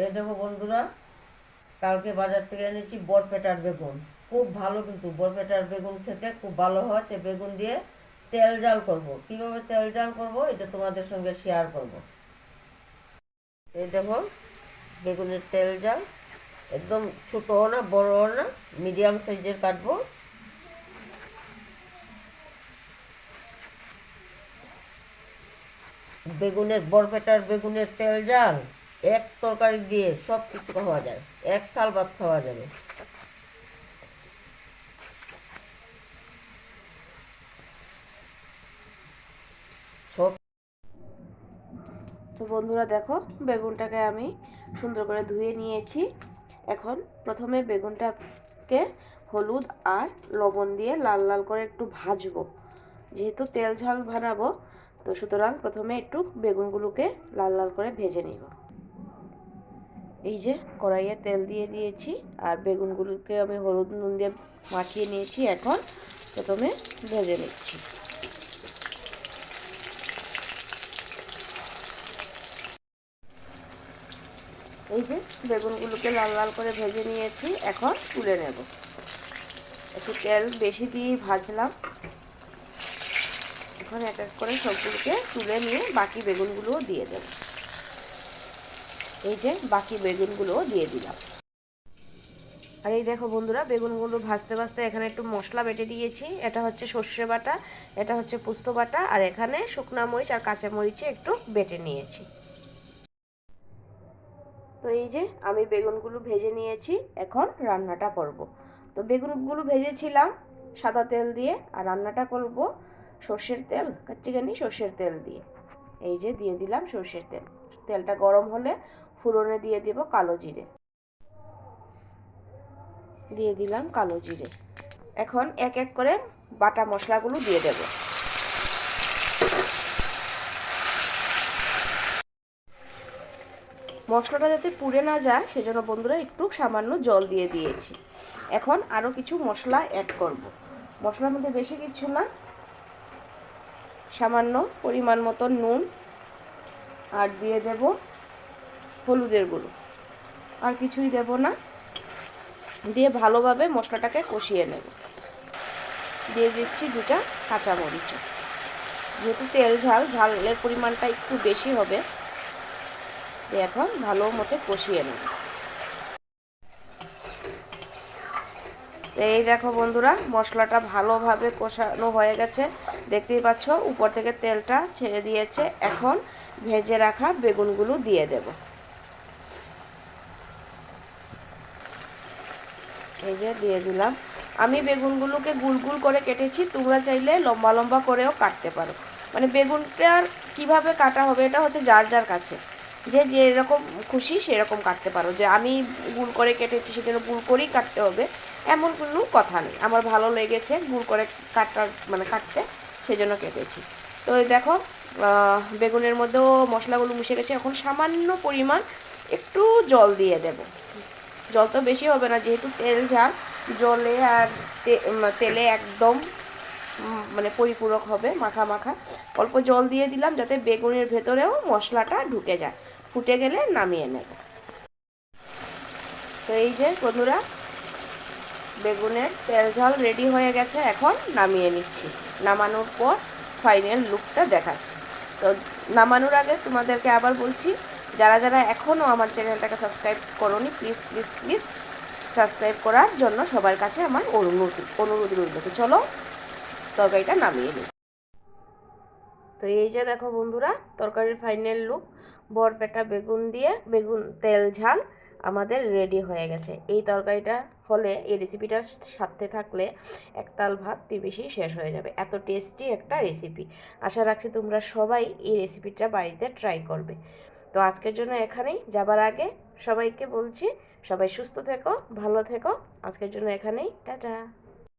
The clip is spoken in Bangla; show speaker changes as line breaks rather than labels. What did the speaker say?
এই দেখো বন্ধুরা, কালকে বাজার থেকে এনেছি বরপেটার বেগুন। খুব ভালো, কিন্তু বরপেটার বেগুন খেতে খুব ভালো হয়। তো বেগুন দিয়ে তেল জাল করব। কিভাবে তেল জাল করব এটা তোমাদের সঙ্গে শেয়ার করব। এই দেখো, বেগুনের তেল জাল একদম ছোটও না বড়ও না, মিডিয়াম সাইজের কাটবো। বরপেটার বেগুনের তেল জাল এক তরকারি দিয়ে সব কিছু খাওয়া যায়, এক থাল ভাত খাওয়া যাবে। সব।
তো বন্ধুরা দেখো, বেগুনটাকে আমি সুন্দর করে ধুয়ে নিয়েছি। এখন প্রথমে বেগুনটাকে হলুদ আর লবণ দিয়ে লাল লাল করে একটু ভাজবো। যেহেতু তেল ঝাল বানাবো, তো সুতরাং প্রথমে একটু বেগুনগুলোকে লাল লাল করে ভেজে নিব। এই যে কড়াইয়ে তেল দিয়ে দিয়েছি, আর বেগুনগুলোকে আমি হলুদ নুন দিয়ে মাখিয়ে নিয়েছি। এখন প্রথমে ভেজে নিচ্ছি। এই যে বেগুনগুলোকে লাল লাল করে ভেজে নিয়েছি, এখন তুলে নেব। একটু তেল বেশি দিয়ে ভাজলাম। এখন এক এক করে সবগুলোকে তুলে নিয়ে বাকি বেগুনগুলোও দিয়ে দেব। এই যে বাকি বেগুনগুলোও দিয়ে দিলাম। আর এই দেখো বন্ধুরা, বেগুনগুলো ভাজতে ভাজতে এখানে একটু মশলা বেটে দিয়েছি। এটা হচ্ছে সর্ষে বাটা, এটা হচ্ছে পোস্ত বাটা, আর এখানে শুকনা মরিচ আর কাঁচা মরিচে একটু বেটে নিয়েছি। তো এই যে আমি বেগুনগুলো ভেজে নিয়েছি, এখন রান্নাটা করব। তো বেগুনগুলো ভেজেছিলাম সাদা তেল দিয়ে, আর রান্নাটা করব সর্ষের তেল, কাচ্চিঘানি সর্ষের তেল দিয়ে। এই যে দিয়ে দিলাম সর্ষের তেল। তেলটা গরম হলে ফোড়নে দিয়ে দেব কালো জিরে। দিয়ে দিলাম কালো জিরে। এখন এক এক করে বাটা মশলাগুলো দিয়ে দেব। মশলাটা যাতে পুড়ে না যায় সেজন্য বন্ধুরা একটু সামান্য জল দিয়ে দিয়েছি। এখন আরও কিছু মশলা অ্যাড করব। মশলার মধ্যে বেশি কিছু না, সামান্য পরিমাণ মতো নুন, আর দিয়ে দেব হলুদের গুঁড়ো। আর কিছুই দেব না। দিয়ে ভালোভাবে মশলাটাকে কষিয়ে নেব। দিয়ে দিচ্ছি দুটা কাঁচামরিচ। যেহেতু তেল ঝাল, ঝালের পরিমাণটা একটু বেশি হবে। এখন ভালো মতো কষিয়ে নেব। এই দেখো বন্ধুরা, মশলাটা ভালোভাবে কষানো হয়ে গেছে। দেখতেই পাচ্ছ উপর থেকে তেলটা ছেড়ে দিয়েছে। এখন ভেজে রাখা বেগুনগুলো দিয়ে দেব। এই যে দিয়ে দিলাম। আমি বেগুনগুলোকে গুল গুল করে কেটেছি, তোমরা চাইলে লম্বা লম্বা করেও কাটতে পারো। মানে বেগুনটার কিভাবে কাটা হবে এটা হচ্ছে যার যার কাছে, যে যেরকম খুশি সেরকম কাটতে পারো। যে আমি গুল করে কেটেছি সেজন্য গুল করেই কাটতে হবে এমন কোনো কথা নেই। আমার ভালো লেগেছে গুল করে কাটতে, সেজন্য কেটেছি। তো এই দেখো, বেগুনের মধ্যেও মশলাগুলো মিশে গেছে। এখন সামান্য পরিমাণ একটু জল দিয়ে দেব। জল তো বেশি হবে না, যেহেতু তেল ঝাল। জলে আর তেলে একদম মানে পরিপূরক হবে, মাখা মাখা। অল্প জল দিয়ে দিলাম যাতে বেগুনের ভেতরেও মশলাটা ঢুকে যায়। ফুটে গেলে নামিয়ে নেব। তো এই যে বন্ধুরা, বেগুনের তেল ঝাল রেডি হয়ে গেছে। এখন নামিয়ে নিচ্ছি। নামানোর পর ফাইনাল লুকটা দেখাচ্ছি। তো নামানোর আগে তোমাদেরকে আবার বলছি, যারা যারা এখনও আমার চ্যানেলটাকে সাবস্ক্রাইব করোনি, প্লিজ প্লিজ প্লিজ সাবস্ক্রাইব করার জন্য সবার কাছে আমার অনুরোধ রইল। তো চলো তরকারিটা নামিয়ে নিই। তো এই যে দেখো বন্ধুরা, তরকারির ফাইনাল লুক। বরপেটা বেগুন দিয়ে বেগুন তেল ঝাল আমাদের রেডি হয়ে গেছে। এই তরকারিটা হলে, এই রেসিপিটার সাথে থাকলে এক তাল ভাত বেশি শেষ হয়ে যাবে। এত টেস্টি একটা রেসিপি। আশা রাখছি তোমরা সবাই এই রেসিপিটা বাড়িতে ট্রাই করবে। তো আজকের জন্য এখানেই যাবার আগে সবাইকে বলছি, সবাই সুস্থ থেকো, ভালো থেকো। আজকের জন্য এখানেই টাটা।